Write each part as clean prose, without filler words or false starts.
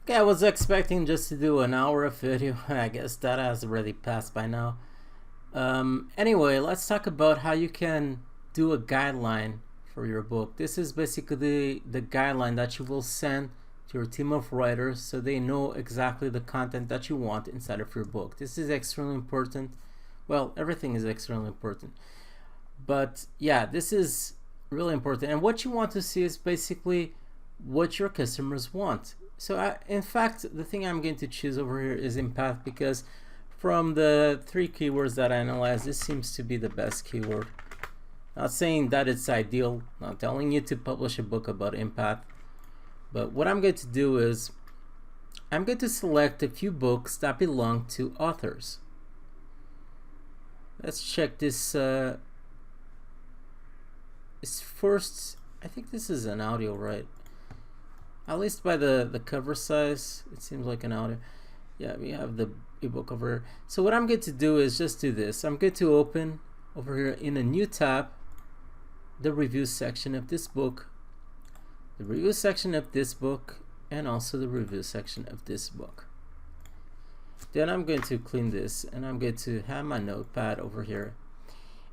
Okay, I was expecting just to do an hour of video. I guess that has already passed by now. Anyway, let's talk about how you can do a guideline for your book. This is basically the guideline that you will send to your team of writers so they know exactly the content that you want inside of your book. This is extremely important. Well, everything is extremely important. But yeah, this is really important. And what you want to see is basically what your customers want. So in fact, the thing I'm going to choose over here is empath, because from the 3 keywords that I analyzed, this seems to be the best keyword. Not saying that it's ideal, not telling you to publish a book about empath, but what I'm going to do is I'm going to select a few books that belong to authors. Let's check this. This first, I think this is an audio, right? At least by the cover size, it seems like an audio. Yeah, we have the ebook over here. So what I'm going to do is just do this. I'm going to open over here in a new tab the review section of this book, the review section of this book, and also the review section of this book. Then I'm going to clean this, and I'm going to have my notepad over here.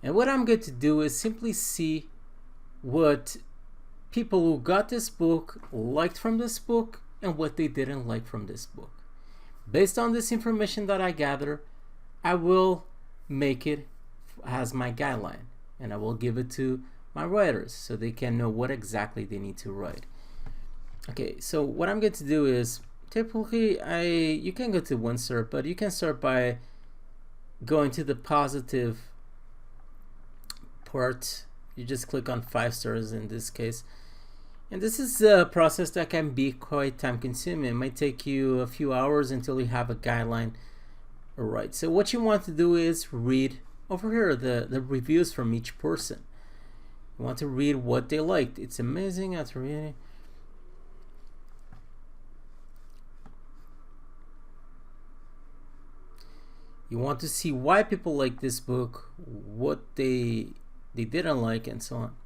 And what I'm going to do is simply see what people who got this book liked from this book and what they didn't like from this book. Based on this information that I gather, I will make it as my guideline, and I will give it to my writers so they can know what exactly they need to write. Okay, so what I'm going to do is, typically you can go to one start, but you can start by going to the positive part. You just click on 5 stars in this case. And this is a process that can be quite time consuming. It might take you a few hours until you have a guideline. Alright, so what you want to do is read over here the reviews from each person. You want to read what they liked. It's amazing after reading. You want to see why people like this book, what they didn't like, and so on.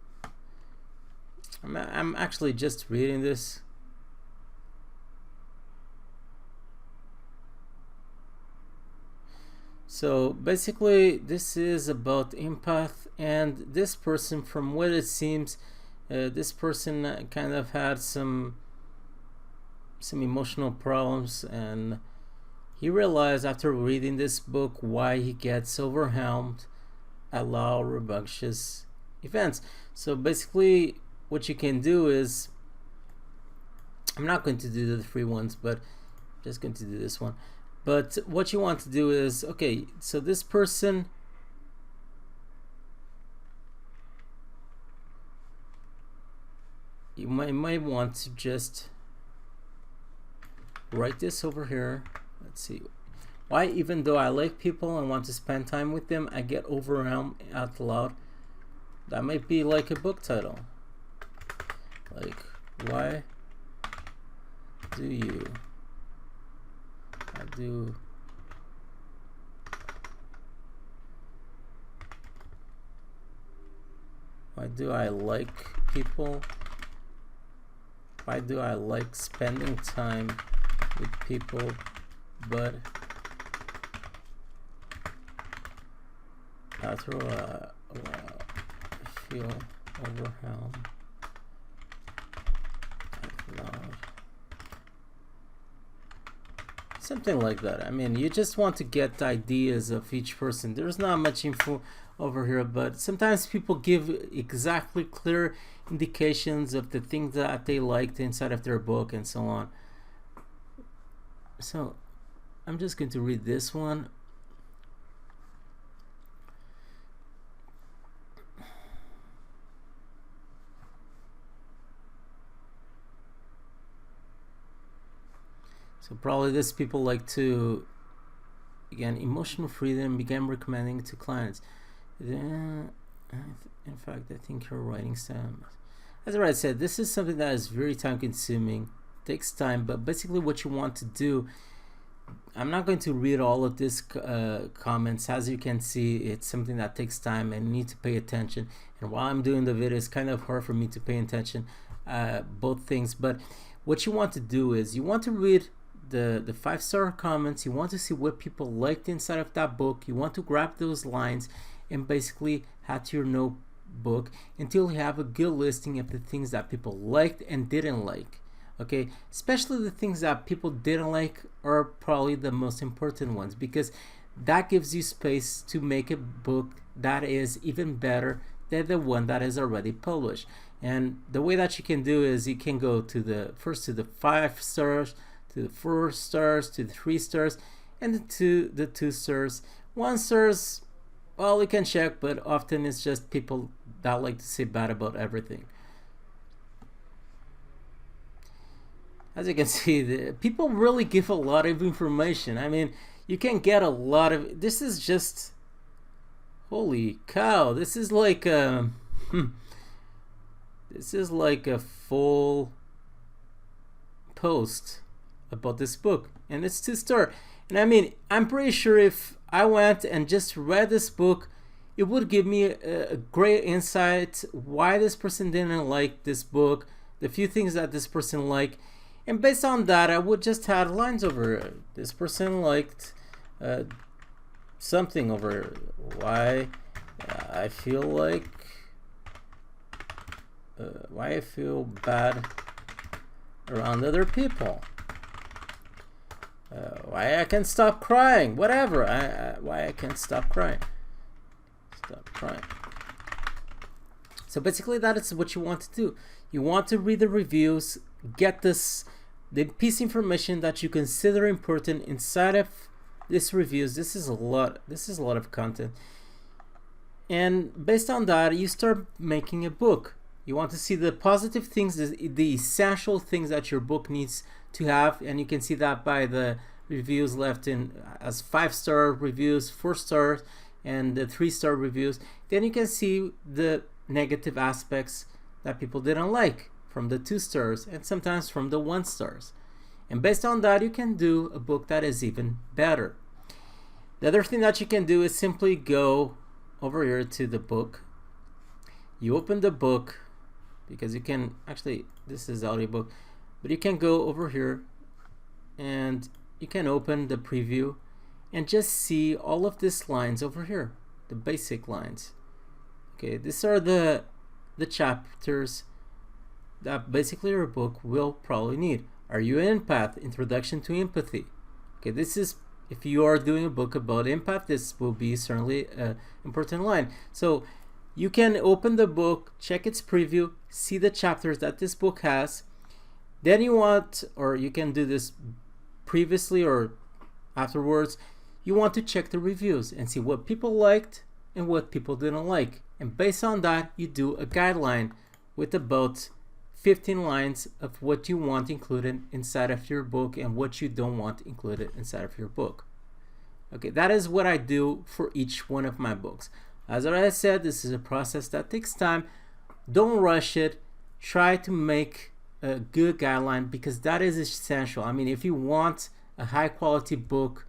I'm actually just reading this. So basically this is about empath, and this person, from what it seems, this person kind of had some emotional problems, and he realized after reading this book why he gets overwhelmed at loud rambunctious events. So basically what you can do is, I'm not going to do the 3 ones, but I'm just going to do this one. But what you want to do is, okay, so this person, you might want to just write this over here. Let's see. Why, even though I like people and want to spend time with them, I get overwhelmed out loud. That might be like a book title. Like, why do you why do I like people? Why do I like spending time with people, but after a while I feel overwhelmed loud. Something like that. I mean, you just want to get ideas of each person. There's not much info over here, but sometimes people give exactly clear indications of the things that they liked inside of their book and so on. So I'm just going to read this one. So probably this people like to, again, emotional freedom, began recommending to clients. In fact, I think your writing style, as I said, this is something that is very time consuming, takes time, but basically what you want to do, I'm not going to read all of this comments. As you can see, it's something that takes time and you need to pay attention, and while I'm doing the video, it's kind of hard for me to pay attention both things. But what you want to do is you want to read the 5-star comments. You want to see what people liked inside of that book. You want to grab those lines and basically add to your notebook until you have a good listing of the things that people liked and didn't like. Okay, especially the things that people didn't like are probably the most important ones, because that gives you space to make a book that is even better than the one that is already published. And the way that you can do is you can go to the 5 stars, to the 4 stars, to the 3 stars, and to the 2 stars. 1 stars, well, you can check, but often it's just people that like to say bad about everything. As you can see, people really give a lot of information. I mean, you can get a lot of... This is just... Holy cow, this is like a... This is like a full post about this book, and it's 2-star. And I mean, I'm pretty sure if I went and just read this book, it would give me a great insight why this person didn't like this book, the few things that this person liked, and based on that, I would just add lines over it. This person liked something over why I feel like why I feel bad around other people, why I can't stop crying, whatever, why I can't stop crying. So basically that is what you want to do. You want to read the reviews, get the piece of information that you consider important inside of this reviews. This is a lot of content, and based on that you start making a book. You want to see the positive things, the essential things that your book needs to have, and you can see that by the reviews left in as 5-star reviews, 4 stars, and the 3-star reviews. Then you can see the negative aspects that people didn't like from the 2 stars and sometimes from the 1 stars. And based on that, you can do a book that is even better. The other thing that you can do is simply go over here to the book. You open the book, because you can actually, this is audiobook, but you can go over here and you can open the preview and just see all of these lines over here, the basic lines. Okay, these are the chapters that basically your book will probably need. Are you an empath? Introduction to empathy. Okay, this is, if you are doing a book about empath, this will be certainly an important line. So you can open the book, check its preview, see the chapters that this book has. Then you want, or you can do this previously or afterwards, you want to check the reviews and see what people liked and what people didn't like. And based on that, you do a guideline with about 15 lines of what you want included inside of your book and what you don't want included inside of your book. Okay, that is what I do for each one of my books. As I said, this is a process that takes time. Don't rush it. Try to make a good guideline, because that is essential. I mean, if you want a high quality book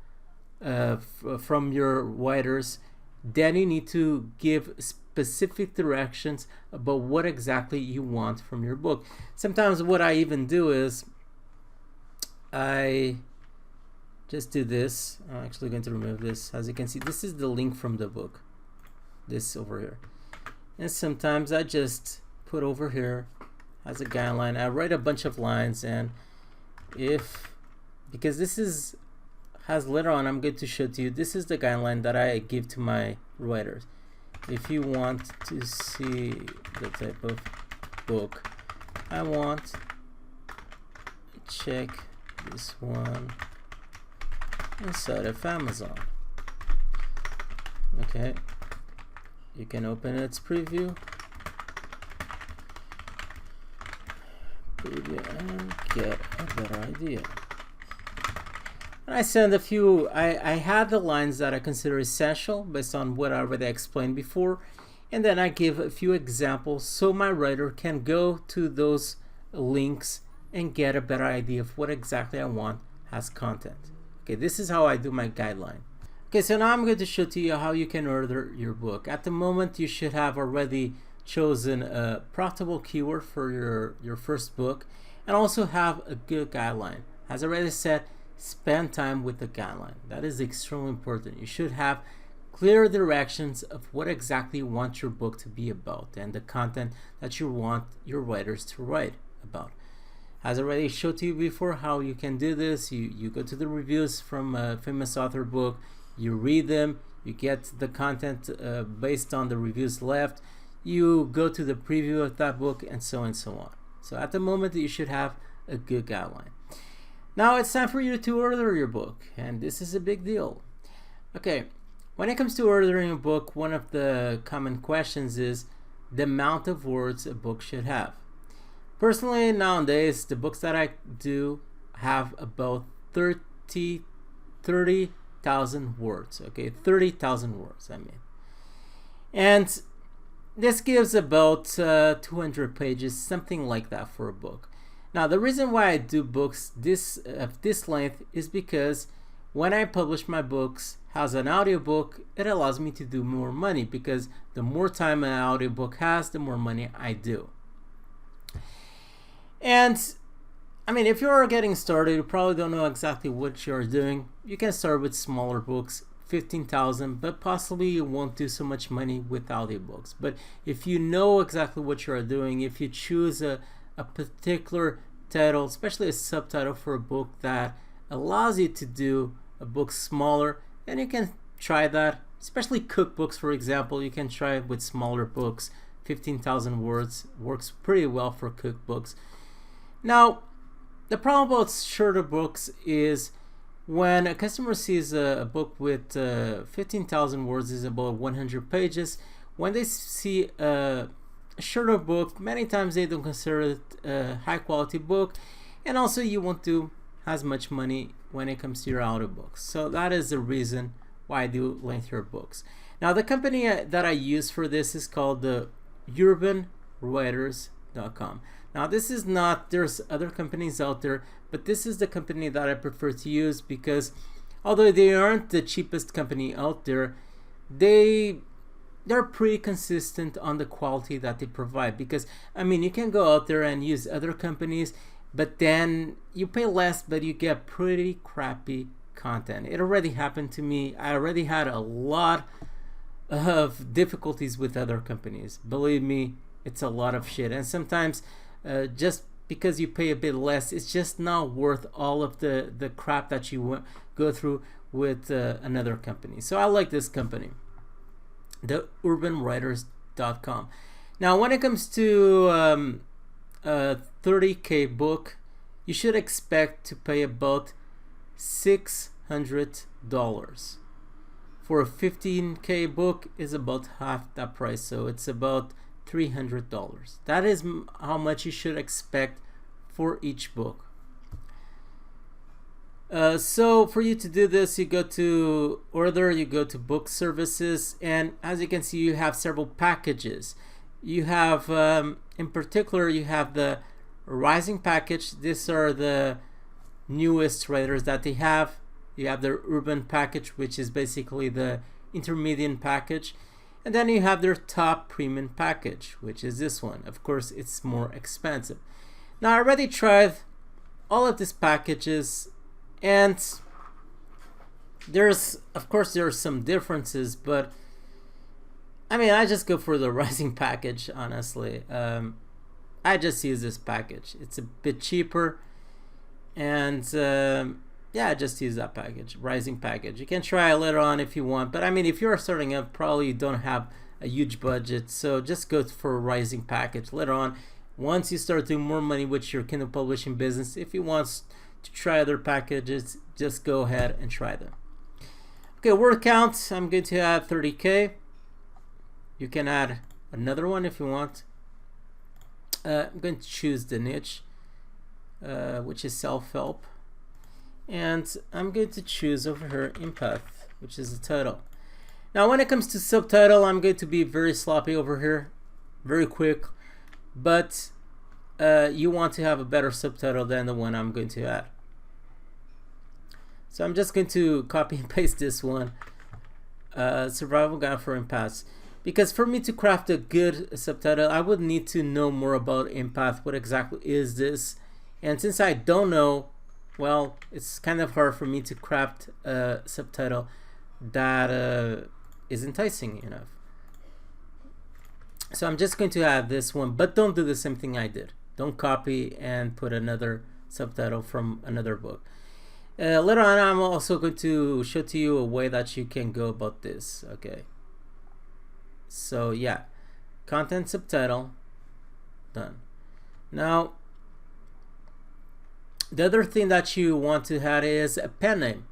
from your writers, then you need to give specific directions about what exactly you want from your book. Sometimes what I even do is I just do this. I'm actually going to remove this. As you can see, this is the link from the book, this over here. And sometimes I just put over here as a guideline. I write a bunch of lines, and because this has later on, I'm going to show to you, this is the guideline that I give to my writers. If you want to see the type of book I want, check this one inside of Amazon. Okay, you can open its preview and get a better idea. And I send a few, I had the lines that I consider essential based on what I already explained before, and then I give a few examples so my writer can go to those links and get a better idea of what exactly I want as content. Okay, this is how I do my guideline. Okay, so now I'm going to show to you how you can order your book. At the moment, you should have already chosen a profitable keyword for your first book, and also have a good guideline. As I already said, spend time with the guideline. That is extremely important. You should have clear directions of what exactly you want your book to be about and the content that you want your writers to write about. As I already showed to you before how you can do this, you go to the reviews from a famous author book, you read them, you get the content based on the reviews left, you go to the preview of that book, and so on and so on. So at the moment you should have a good guideline. Now it's time for you to order your book, and this is a big deal. Okay, when it comes to ordering a book, one of the common questions is the amount of words a book should have. Personally, nowadays, the books that I do have about 30,000 words. Okay, 30,000 words, I mean. And this gives about 200 pages, something like that for a book. Now, the reason why I do books this length is because when I publish my books as an audiobook, it allows me to do more money, because the more time an audiobook has, the more money I do. And I mean, if you're getting started, you probably don't know exactly what you're doing. You can start with smaller books, 15,000, but possibly you won't do so much money with audiobooks. But if you know exactly what you're doing, if you choose a particular title, especially a subtitle for a book that allows you to do a book smaller, then you can try that. Especially cookbooks, for example, you can try it with smaller books. 15,000 words works pretty well for cookbooks. Now, the problem about shorter books is when a customer sees a book with 15,000 words is about 100 pages, when they see a shorter book, many times they don't consider it a high quality book, and also you won't do as much money when it comes to your audiobooks. So that is the reason why I do lengthier books. Now, the company that I use for this is called the urbanwriters.com. Now, this is not, there's other companies out there, but this is the company that I prefer to use, because although they aren't the cheapest company out there, they're pretty consistent on the quality that they provide. Because I mean, you can go out there and use other companies, but then you pay less, but you get pretty crappy content. It already happened to me. I already had a lot of difficulties with other companies. Believe me, it's a lot of shit. And sometimes just because you pay a bit less, it's just not worth all of the crap that you go through with another company. So I like this company, the urbanwriters.com. Now, when it comes to a 30K book, you should expect to pay about $600. For a 15K book is about half that price, so it's about $300. That is how much you should expect for each book. So for you to do this, you go to order, you go to book services, and as you can see, you have several packages. You have, in particular, you have the Rising package. These are the newest writers that they have. You have their Urban package, which is basically the intermediate package. And then you have their top premium package, which is this one. Of course, it's more expensive. Now, I already tried all of these packages, and there's, of course, there are some differences, but I mean, I just go for the Rising package, honestly. I just use this package. It's a bit cheaper, and yeah, I just use that package, Rising package. You can try it later on if you want, but I mean, if you're starting up, probably you don't have a huge budget, so just go for a Rising package later on. Once you start doing more money with your Kindle publishing business, if you want to try other packages, just go ahead and try them. Okay, word count, I'm going to add 30K. You can add another one if you want. I'm going to choose the niche, which is self-help. And I'm going to choose over here Empath, which is the title. Now, when it comes to subtitle, I'm going to be very sloppy over here, very quick. But you want to have a better subtitle than the one I'm going to add. So I'm just going to copy and paste this one, Survival Guide for Empaths. Because for me to craft a good subtitle, I would need to know more about Empath. What exactly is this? And since I don't know, well, it's kind of hard for me to craft a subtitle that is enticing enough. So I'm just going to add this one, but don't do the same thing I did. Don't copy and put another subtitle from another book. Later on, I'm also going to show to you a way that you can go about this. Okay. So yeah, content subtitle, done. Now, the other thing that you want to add is a pen name.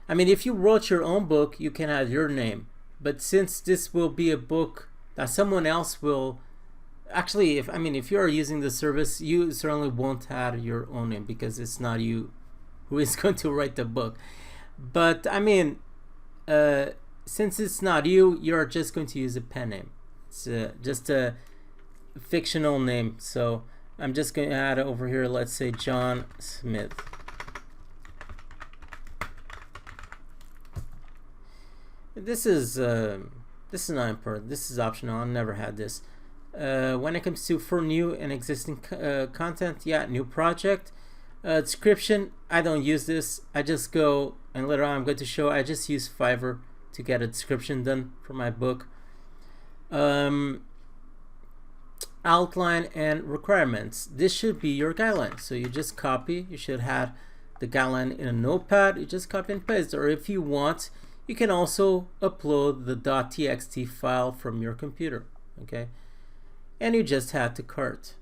I mean, if you wrote your own book, you can add your name. But since this will be a book that someone else will actually, if you are using the service, you certainly won't add your own name because it's not you who is going to write the book. But I mean, since it's not you, you're just going to use a pen name. It's just a fictional name. So I'm just going to add over here, let's say John Smith. This is not important. This is optional. I've never had this. When it comes to for new and existing content, yeah, new project. Description, I don't use this. I just go, and later on I'm going to show, I just use Fiverr to get a description done for my book. Outline and requirements. This should be your guideline. So you just copy. You should have the guideline in a notepad. You just copy and paste. Or if you want, you can also upload the .txt file from your computer. Okay, and you just add to cart.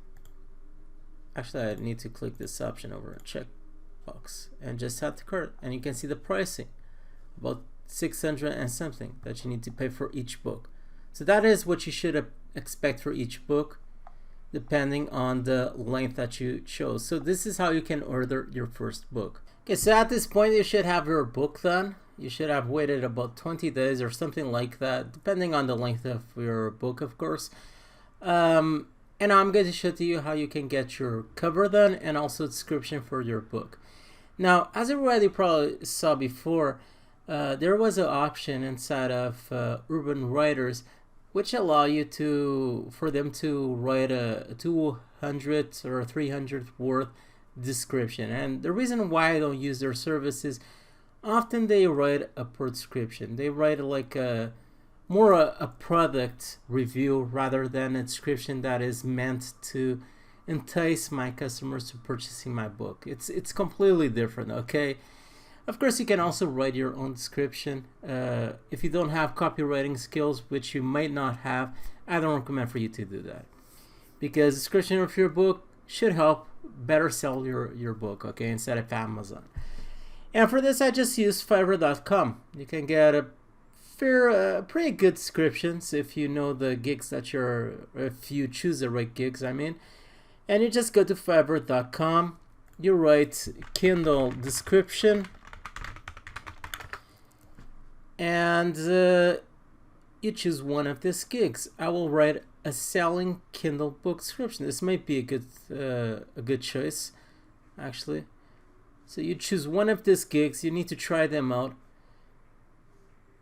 Actually, I need to click this option over a check box and just add to cart, and you can see the pricing, about 600 and something that you need to pay for each book. So that is what you should expect for each book, depending on the length that you chose. So this is how you can order your first book. Okay, so at this point you should have your book done. You should have waited about 20 days or something like that, depending on the length of your book, of course. And I'm going to show to you how you can get your cover done and also description for your book. Now, as everybody probably saw before, there was an option inside of Urban Writers which allow you for them to write a 200 or 300 word description. And the reason why I don't use their service is often they write a per description. They write like a product review rather than a description that is meant to entice my customers to purchasing my book. It's completely different, okay? Of course, you can also write your own description. If you don't have copywriting skills, which you might not have, I don't recommend for you to do that, because description of your book should help better sell your book, okay, instead of Amazon. And for this, I just use Fiverr.com. You can get a pretty good descriptions if you know the gigs that if you choose the right gigs, I mean. And you just go to Fiverr.com, you write Kindle description, and you choose one of these gigs. I will write a selling Kindle book description. This might be a good choice, actually. So you choose one of these gigs. You need to try them out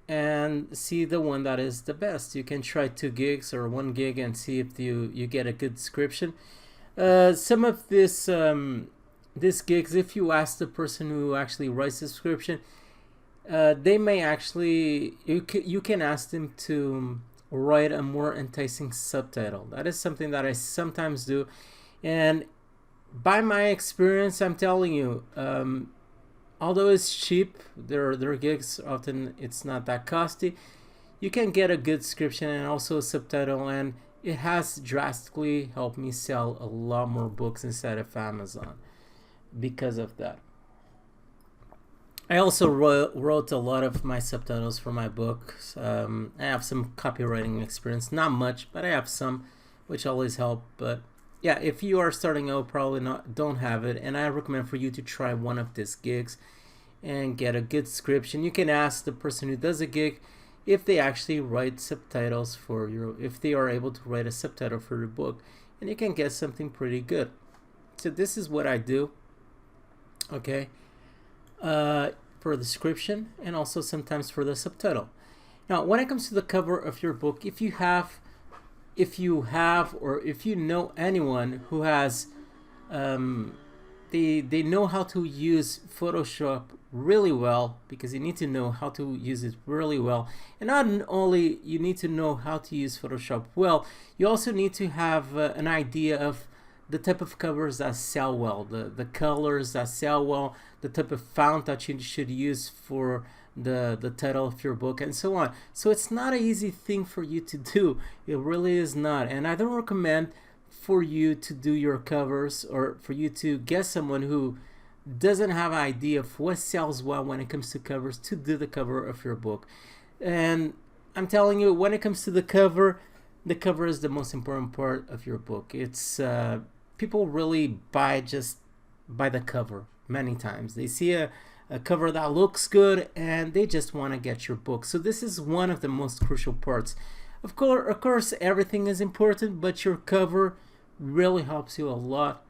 and see the one that is the best. You can try 2 gigs or 1 gig and see if you get a good description. Some of these gigs, if you ask the person who actually writes the description, they may actually, you can ask them to write a more enticing subtitle. That is something that I sometimes do, and by my experience, I'm telling you, although it's cheap, their gigs often it's not that costly. You can get a good description and also a subtitle, and it has drastically helped me sell a lot more books inside of Amazon because of that. I also wrote a lot of my subtitles for my books. I have some copywriting experience, not much, but I have some, which always help. But yeah, if you are starting out, probably don't have it, and I recommend for you to try one of these gigs and get a good description. You can ask the person who does a gig if they actually write subtitles if they are able to write a subtitle for your book, and you can get something pretty good. So this is what I do, okay, for the description and also sometimes for the subtitle. Now, when it comes to the cover of your book, if you have or if you know anyone who has they know how to use Photoshop really well, because you need to know how to use it really well. And not only you need to know how to use Photoshop well, you also need to have an idea of the type of covers that sell well, the colors that sell well, the type of font that you should use for the title of your book, and so on. So it's not an easy thing for you to do. It really is not. And I don't recommend for you to do your covers, or for you to get someone who doesn't have an idea of what sells well when it comes to covers to do the cover of your book. And I'm telling you, when it comes to the cover is the most important part of your book. It's people really buy just by the cover many times. They see a cover that looks good and they just want to get your book. So this is one of the most crucial parts. Of course, everything is important, but your cover really helps you a lot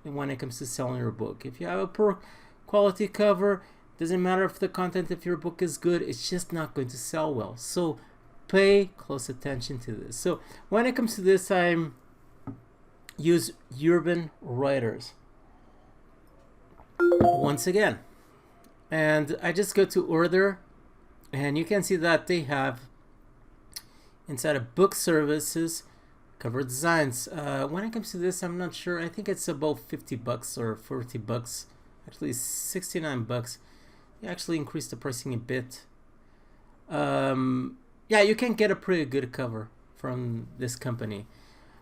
when it comes to selling your book. If you have a poor quality cover, doesn't matter if the content of your book is good, it's just not going to sell well. So pay close attention to this. So when it comes to this, I use Urban Writers once again, and I just go to order, and you can see that they have inside of book services cover designs. When it comes to this, I'm not sure. I think it's about $50 or $40, actually $69. They actually increased the pricing a bit. Yeah, you can get a pretty good cover from this company.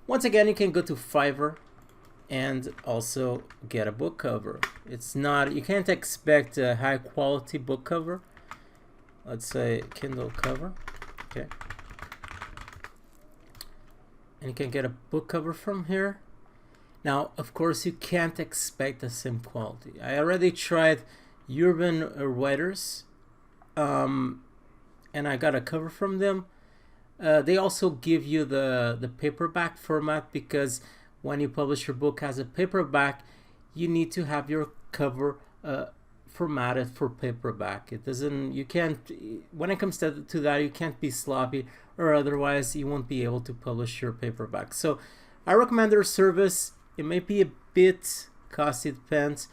Once again, you can go to Fiverr and also get a book cover. It's not, you can't expect a high quality book cover. Let's say Kindle cover. Okay. And you can get a book cover from here. Now, of course, you can't expect the same quality. I already tried Urban Writers, and I got a cover from them. They also give you the paperback format, because when you publish your book as a paperback, you need to have your cover formatted for paperback. It doesn't, you can't, when it comes to that, you can't be sloppy, or otherwise you won't be able to publish your paperback. So I recommend their service. It may be a bit costly, it depends,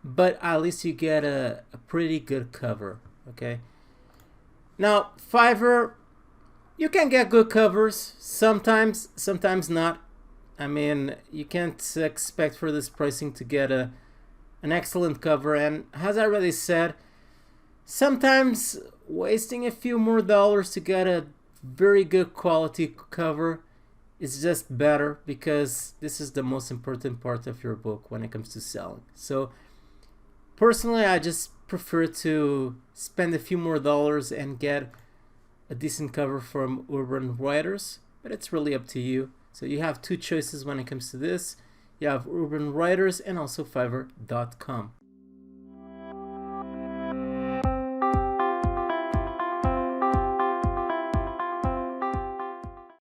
but at least you get a pretty good cover. Okay. Now, Fiverr, you can get good covers sometimes, sometimes not. I mean, you can't expect for this pricing to get an excellent cover. And as I already said, sometimes wasting a few more dollars to get a very good quality cover is just better, because this is the most important part of your book when it comes to selling. So personally, I just prefer to spend a few more dollars and get a decent cover from Urban Writers, but it's really up to you. So you have two choices when it comes to this. You have Urban Writers and also Fiverr.com.